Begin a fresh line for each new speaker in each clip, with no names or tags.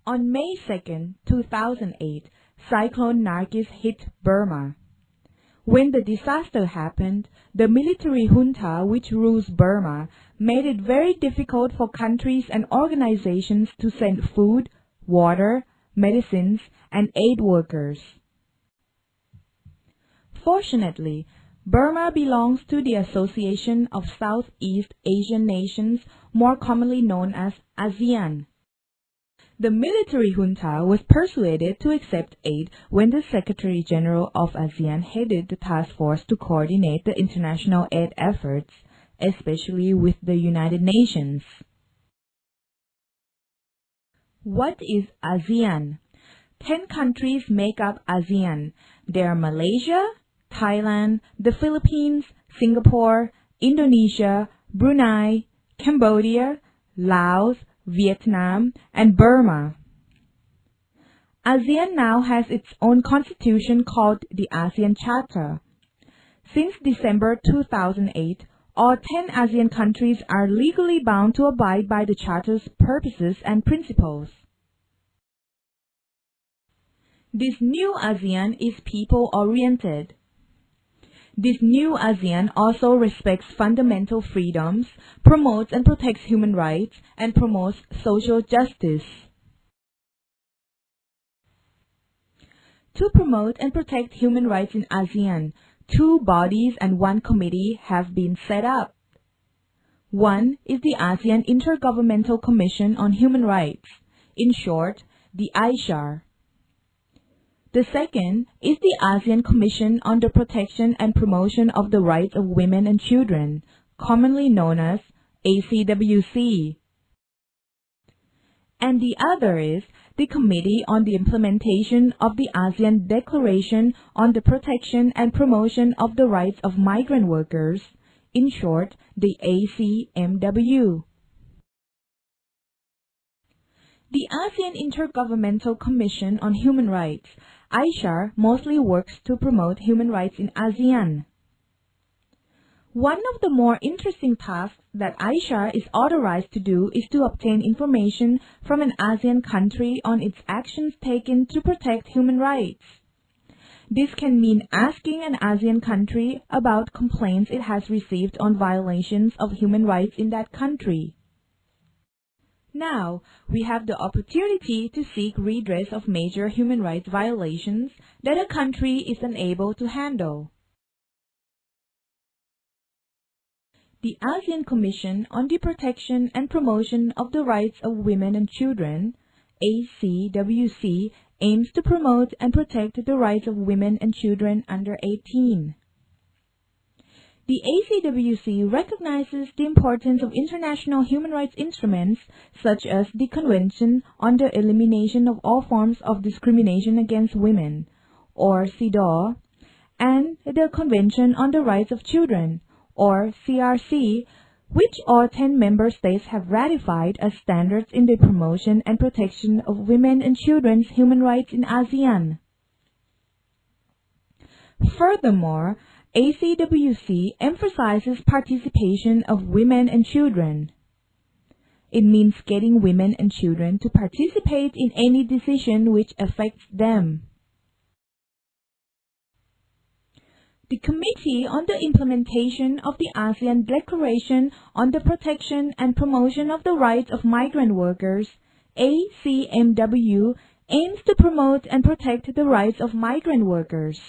On May 2, 2008, Cyclone Nargis hit Burma. When the disaster happened, the military junta which rules Burma made it very difficult for countries and organizations to send food, water, medicines, and aid workers. Fortunately, Burma belongs to the Association of Southeast Asian Nations, more commonly known as ASEAN. The military junta was persuaded to accept aid when the Secretary-General of ASEAN headed the task force to coordinate the international aid efforts, especially with the United Nations. What is ASEAN? 10 countries make up ASEAN. They are Malaysia, Thailand, the Philippines, Singapore, Indonesia, Brunei, Cambodia, Laos, Vietnam, and Burma. ASEAN now has its own constitution called the ASEAN Charter. Since December 2008, all 10 ASEAN countries are legally bound to abide by the Charter's purposes and principles. This new ASEAN is people-oriented. This new ASEAN also respects fundamental freedoms, promotes and protects human rights, and promotes social justice. To promote and protect human rights in ASEAN, 2 bodies and 1 committee have been set up. One is the ASEAN Intergovernmental Commission on Human Rights, in short, the IWRAW. The second is the ASEAN Commission on the Protection and Promotion of the Rights of Women and Children, commonly known as ACWC. And the other is the Committee on the Implementation of the ASEAN Declaration on the Protection and Promotion of the Rights of Migrant Workers, in short, the ACMW. The ASEAN Intergovernmental Commission on Human Rights, IWRAW, mostly works to promote human rights in ASEAN. One of the more interesting tasks that IWRAW is authorized to do is to obtain information from an ASEAN country on its actions taken to protect human rights. This can mean asking an ASEAN country about complaints it has received on violations of human rights in that country. Now, we have the opportunity to seek redress of major human rights violations that a country is unable to handle. The ASEAN Commission on the Protection and Promotion of the Rights of Women and Children, ACWC, aims to promote and protect the rights of women and children under 18. The ACWC recognizes the importance of international human rights instruments such as the Convention on the Elimination of All Forms of Discrimination Against Women, or CEDAW, and the Convention on the Rights of Children, or CRC, which all 10 member states have ratified as standards in the promotion and protection of women and children's human rights in ASEAN. Furthermore, ACWC emphasizes participation of women and children. It means getting women and children to participate in any decision which affects them. The Committee on the Implementation of the ASEAN Declaration on the Protection and Promotion of the Rights of Migrant Workers, ACMW, aims to promote and protect the rights of migrant workers.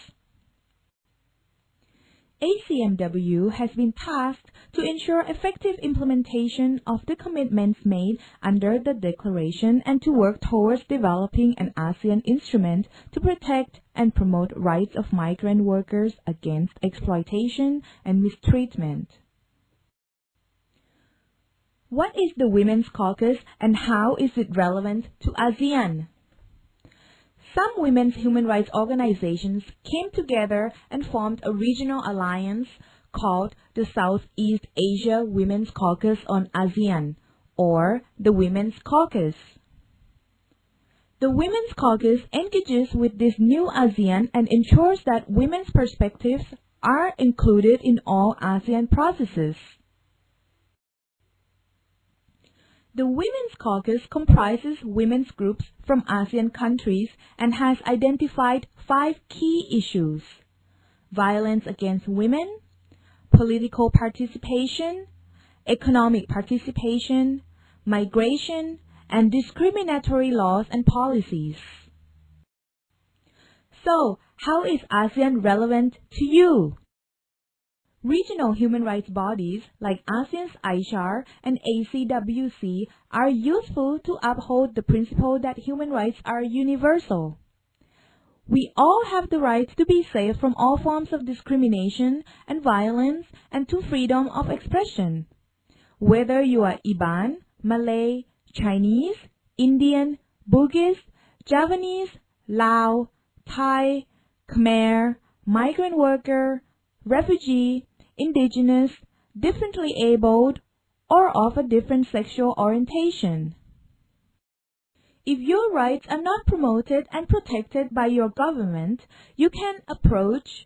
ACMW has been tasked to ensure effective implementation of the commitments made under the declaration and to work towards developing an ASEAN instrument to protect and promote rights of migrant workers against exploitation and mistreatment. What is the Women's Caucus and how is it relevant to ASEAN? Some women's human rights organizations came together and formed a regional alliance called the Southeast Asia Women's Caucus on ASEAN, or the Women's Caucus. The Women's Caucus engages with this new ASEAN and ensures that women's perspectives are included in all ASEAN processes. The Women's Caucus comprises women's groups from ASEAN countries and has identified 5 key issues: violence against women, political participation, economic participation, migration, and discriminatory laws and policies. So, how is ASEAN relevant to you? Regional human rights bodies like ASEAN's IWRAW and APWLD are useful to uphold the principle that human rights are universal. We all have the right to be safe from all forms of discrimination and violence and to freedom of expression. Whether you are Iban, Malay, Chinese, Indian, Bugis, Javanese, Lao, Thai, Khmer, migrant worker, refugee, indigenous, differently abled, or of a different sexual orientation. If your rights are not promoted and protected by your government, you can approach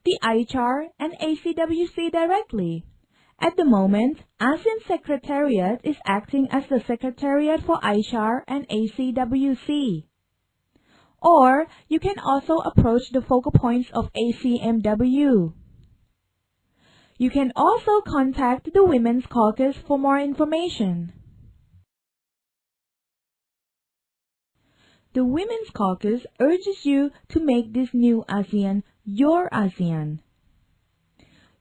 the IWRAW and APWLD directly. At the moment, ASEAN Secretariat is acting as the Secretariat for IWRAW and APWLD. Or you can also approach the focal points of ACMW. You can also contact the Women's Caucus for more information. The Women's Caucus urges you to make this new ASEAN your ASEAN.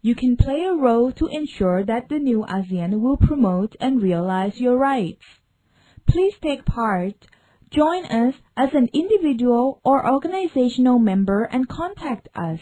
You can play a role to ensure that the new ASEAN will promote and realize your rights. Please take part. Join us as an individual or organizational member and contact us.